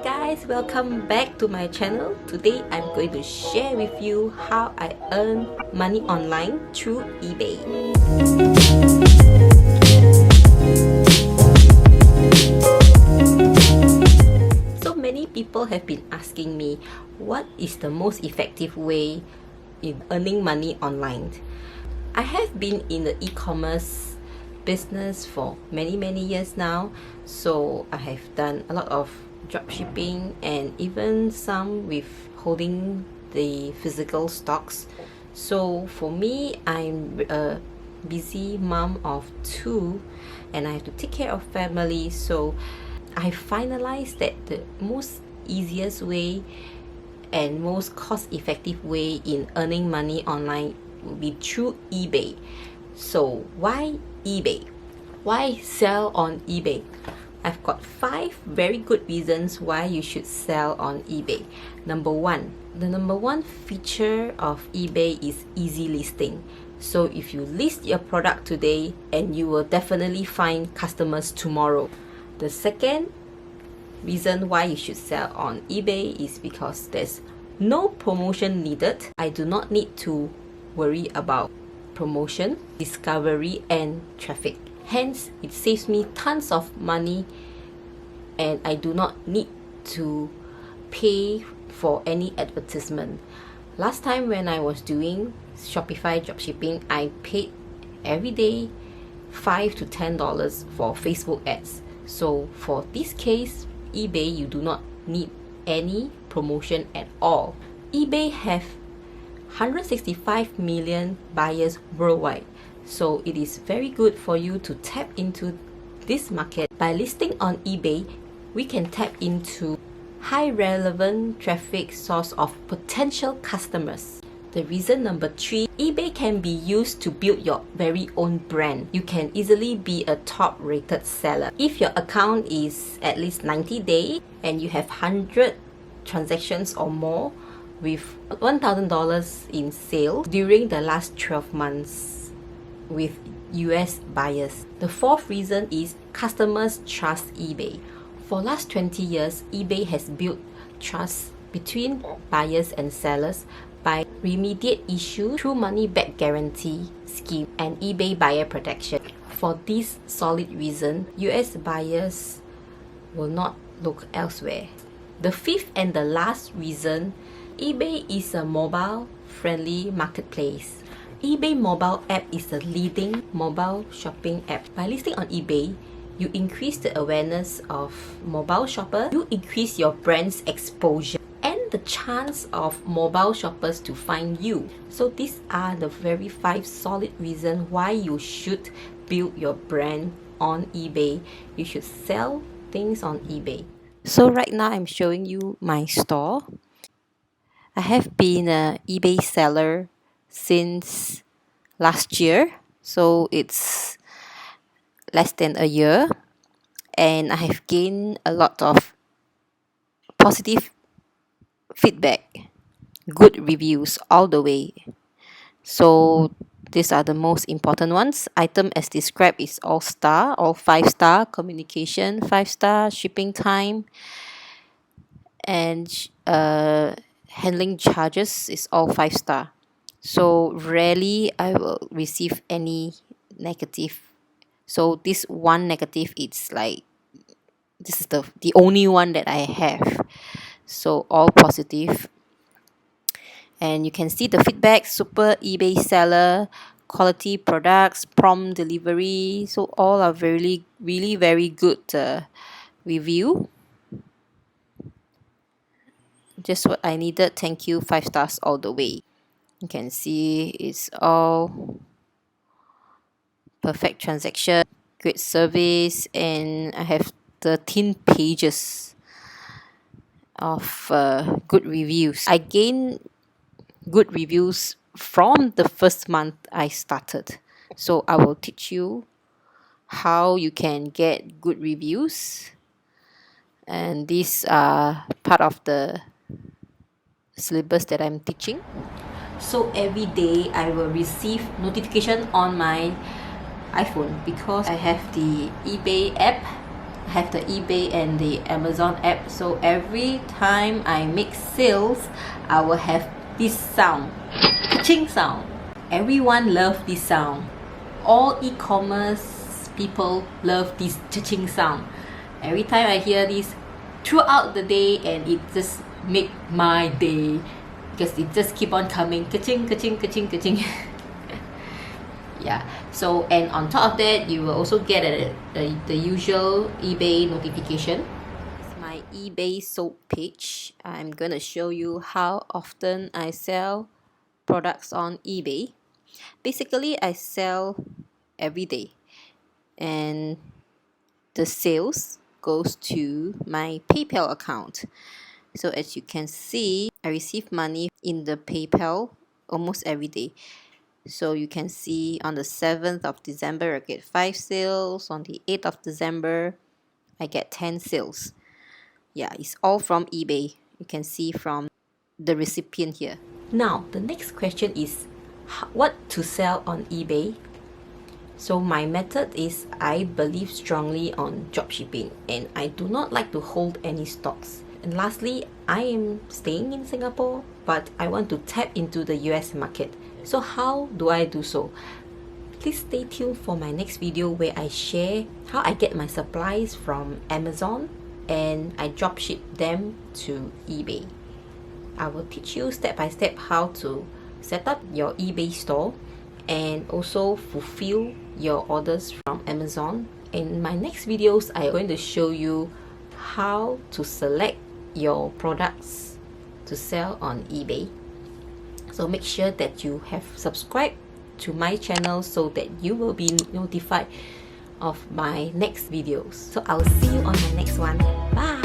guys, welcome back to my channel. Today I'm going to share with you how I earn money online through eBay. So many people have been asking me what is the most effective way in earning money online. I have been in the e-commerce business for many years now, so I have done a lot of dropshipping and even some with holding the physical stocks. So for me, I'm a busy mom of two and I have to take care of family, so I finalized that the most easiest way and most cost-effective way in earning money online will be through eBay. So why eBay? Why sell on eBay? I've got 5 very good reasons why you should sell on eBay. Number 1, the number 1 feature of eBay is easy listing. So if you list your product today, and you will definitely find customers tomorrow. The second reason why you should sell on eBay is because there's no promotion needed. I do not need to worry about promotion, discovery and traffic. Hence, it saves me tons of money and I do not need to pay for any advertisement. Last time when I was doing Shopify dropshipping, I paid every day $5 to $10 for Facebook ads. So for this case, eBay, you do not need any promotion at all. eBay have 165 million buyers worldwide. So it is very good for you to tap into this market. By listing on eBay, we can tap into high relevant traffic source of potential customers. The reason number 3, eBay can be used to build your very own brand. You can easily be a top rated seller. If your account is at least 90 days and you have 100 transactions or more with $1,000 in sales during the last 12 months with US buyers. The 4th reason is customers trust eBay. For last 20 years, eBay has built trust between buyers and sellers by remediate issues through money-back guarantee scheme and eBay buyer protection. For this solid reason, US buyers will not look elsewhere. The 5th and the last reason, eBay is a mobile-friendly marketplace. eBay mobile app is the leading mobile shopping app. By listing on eBay, you increase the awareness of mobile shoppers, you increase your brand's exposure and the chance of mobile shoppers to find you. So these are the very 5 solid reasons why you should build your brand on eBay. You should sell things on eBay. So right now I'm showing you my store. I have been an eBay seller since last year, so it's less than a year, and I have gained a lot of positive feedback, good reviews all the way. So these are the most important ones. Item as described is all 5-star, communication 5-star, shipping time and handling charges is all 5-star. So rarely I will receive any negative. So this one negative, it's like this is the only one that I have. So all positive. And you can see the feedback: super eBay seller, quality products, prompt delivery. So all are really very good review. Just what I needed. Thank you, 5 stars all the way. You can see it's all perfect transaction, great service, and I have 13 pages of good reviews. I gained good reviews from the first month I started. So I will teach you how you can get good reviews, and these are part of the syllabus that I'm teaching. So every day I will receive notification on my iPhone because I have the eBay app have the eBay and the Amazon app, so every time I make sales, I will have this sound, ching sound. Everyone loves this sound. All e-commerce people love this ching sound. Every time I hear this throughout the day, and it just make my day because it just keep on coming, ka-ching, ka-ching, ka-ching, ka-ching. Yeah, so and on top of that, you will also get the usual eBay notification. It's my eBay sold page. I'm gonna show you how often I sell products on eBay. Basically, I sell every day, and the sales goes to my PayPal account. So as you can see, I receive money in the PayPal almost every day. So you can see on the 7th of December, I get 5 sales. On the 8th of December, I get 10 sales. Yeah, it's all from eBay. You can see from the recipient here. Now, the next question is what to sell on eBay. So my method is I believe strongly on dropshipping, and I do not like to hold any stocks. And lastly, I am staying in Singapore, but I want to tap into the US market. So how do I do so? Please stay tuned for my next video where I share how I get my supplies from Amazon and I dropship them to eBay. I will teach you step by step how to set up your eBay store and also fulfill your orders from Amazon. In my next videos, I'm going to show you how to select your products to sell on eBay. So make sure that you have subscribed to my channel so that you will be notified of my next videos. So I'll see you on my next one. Bye!